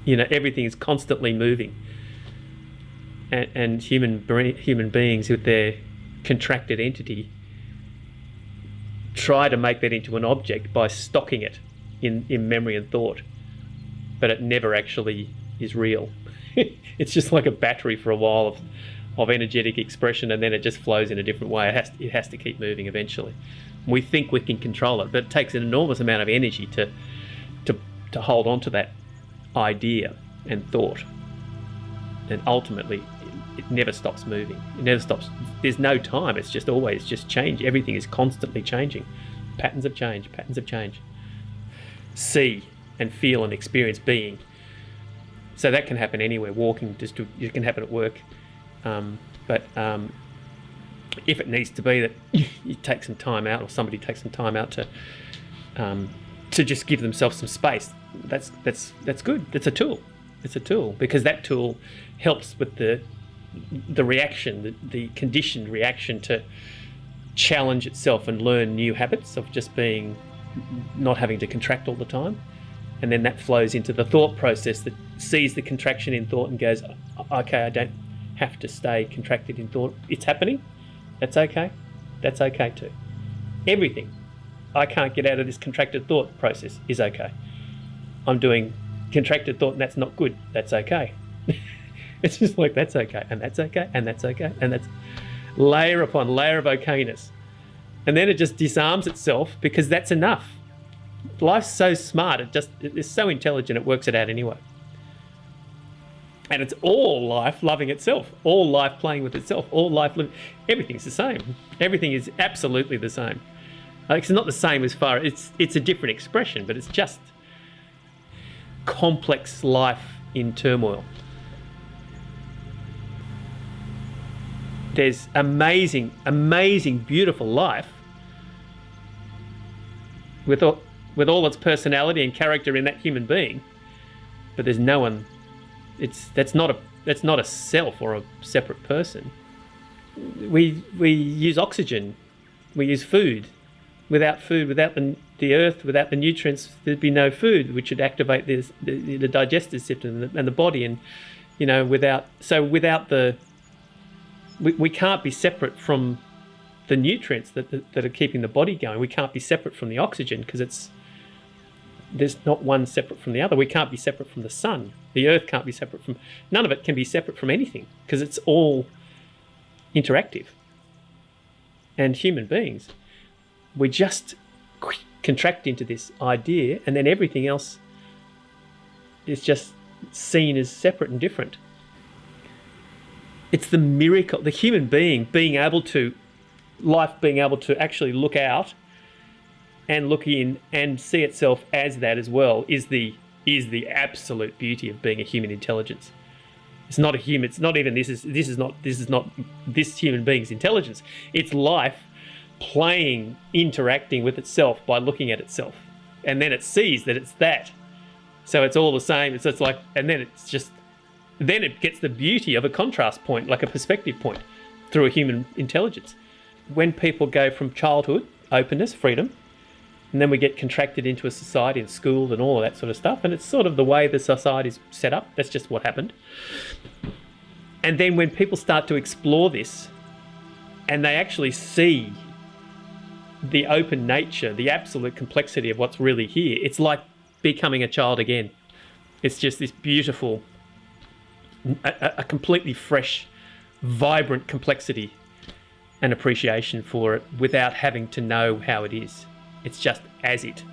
Everything is constantly moving. And human beings with their contracted entity try to make that into an object by stocking it in memory and thought, but it never actually is real. It's just like a battery for a while of energetic expression, and then it just flows in a different way. It has to keep moving eventually. We think we can control it, but it takes an enormous amount of energy to hold on to that idea and thought, and ultimately it never stops moving. It never stops. There's no time. It's just always just change. Everything is constantly changing. Patterns of change. See and feel and experience being. So that can happen anywhere. Walking, it can happen at work. But if it needs to be that you take some time out, or somebody takes some time out to just give themselves some space, that's good. It's a tool. It's a tool, because that tool helps with the reaction, the conditioned reaction to challenge itself and learn new habits of just not having to contract all the time. And then that flows into the thought process that sees the contraction in thought and goes, okay, I don't have to stay contracted in thought. It's happening. That's okay. That's okay too. Everything I can't get out of this contracted thought process is okay. I'm doing contracted thought and that's not good. That's okay. It's just like, that's okay, and that's okay, and that's okay, and that's layer upon layer of okayness. And then it just disarms itself, because that's enough. Life's so smart, it's so intelligent, it works it out anyway. And it's all life loving itself, all life playing with itself, all life living. Everything's the same. Everything is absolutely the same. It's not the same as far, it's a different expression, but it's just complex life in turmoil. There's amazing, beautiful life with all its personality and character in that human being, but there's no one. That's not a self or a separate person. We use oxygen, we use food. Without food, without the earth, without the nutrients, there'd be no food, which would activate the digestive system and the body, and without the. We can't be separate from the nutrients that are keeping the body going. We can't be separate from the oxygen, because there's not one separate from the other. We can't be separate from the sun. The earth can't be separate from... None of it can be separate from anything, because it's all interactive. And human beings, we just contract into this idea, and then everything else is just seen as separate and different. It's the miracle, the human being being able to actually look out and look in and see itself as that as well is the absolute beauty of being a human intelligence. It's not a human. It's not even this is not this human being's intelligence. It's life interacting with itself by looking at itself, and then it sees that it's that. So it's all the same. It's like, and then then it gets the beauty of a contrast point, like a perspective point, through a human intelligence. When people go from childhood, openness, freedom, and then we get contracted into a society and school and all of that sort of stuff, and it's sort of the way the society's set up. That's just what happened. And then when people start to explore this, and they actually see the open nature, the absolute complexity of what's really here, it's like becoming a child again. It's just this beautiful, a completely fresh, vibrant complexity and appreciation for it without having to know how it is. It's just as it,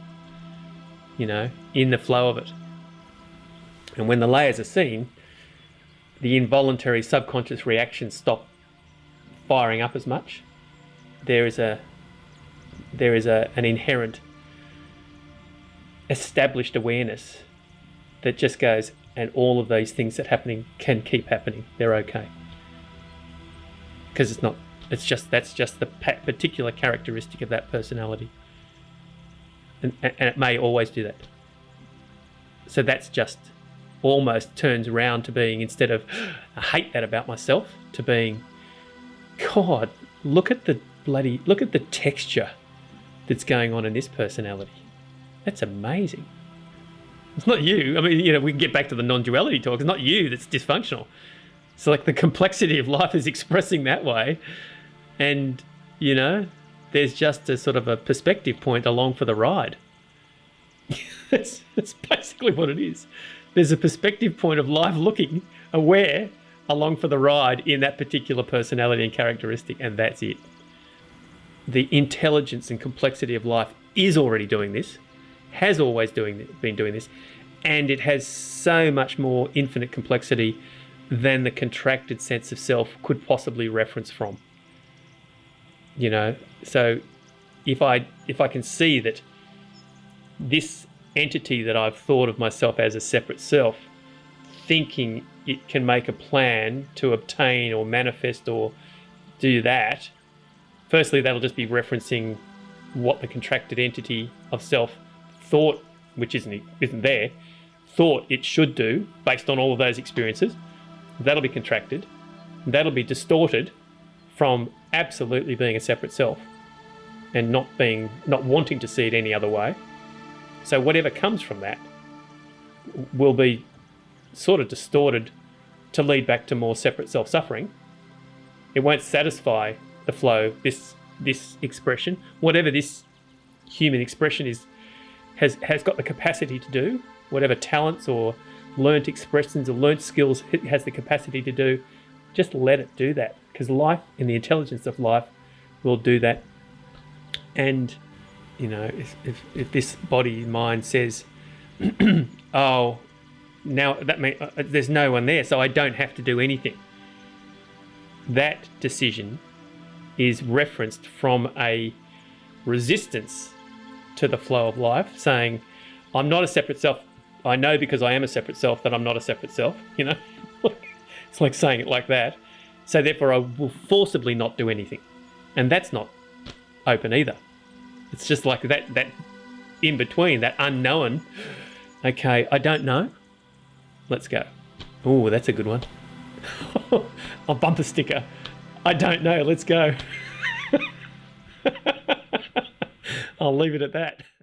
in the flow of it. And when the layers are seen, the involuntary subconscious reactions stop firing up as much. There is an inherent established awareness that just goes, and all of these things that happening can keep happening. They're okay. Because that's just the particular characteristic of that personality. And it may always do that. So that's just almost turns around to being, instead of, I hate that about myself, to being, God, look at the texture that's going on in this personality. That's amazing. It's not you. I mean, we can get back to the non-duality talk. It's not you that's dysfunctional. So like the complexity of life is expressing that way. And, there's just a sort of a perspective point along for the ride. That's basically what it is. There's a perspective point of life looking, aware, along for the ride in that particular personality and characteristic, and that's it. The intelligence and complexity of life is already doing this, has always been doing this, and it has so much more infinite complexity than the contracted sense of self could possibly reference from. So if I can see that this entity that I've thought of myself as a separate self, thinking it can make a plan to obtain or manifest or do that, firstly, that'll just be referencing what the contracted entity of self thought, which isn't there, thought it should do based on all of those experiences. That'll be contracted. That'll be distorted from absolutely being a separate self and not wanting to see it any other way. So whatever comes from that will be sort of distorted to lead back to more separate self-suffering. It won't satisfy the flow, this expression, whatever this human expression is, has got the capacity to do, whatever talents or learnt expressions or learnt skills it has the capacity to do, just let it do that, because life and the intelligence of life will do that. And if this body mind says, oh, now that means there's no one there, so I don't have to do anything, that decision is referenced from a resistance to the flow of life, saying, I'm not a separate self. I know because I am a separate self that I'm not a separate self, It's like saying it like that. So therefore I will forcibly not do anything. And that's not open either. It's just like that in between, that unknown. Okay, I don't know. Let's go. Oh, that's a good one. A bumper sticker. I don't know. Let's go. I'll leave it at that.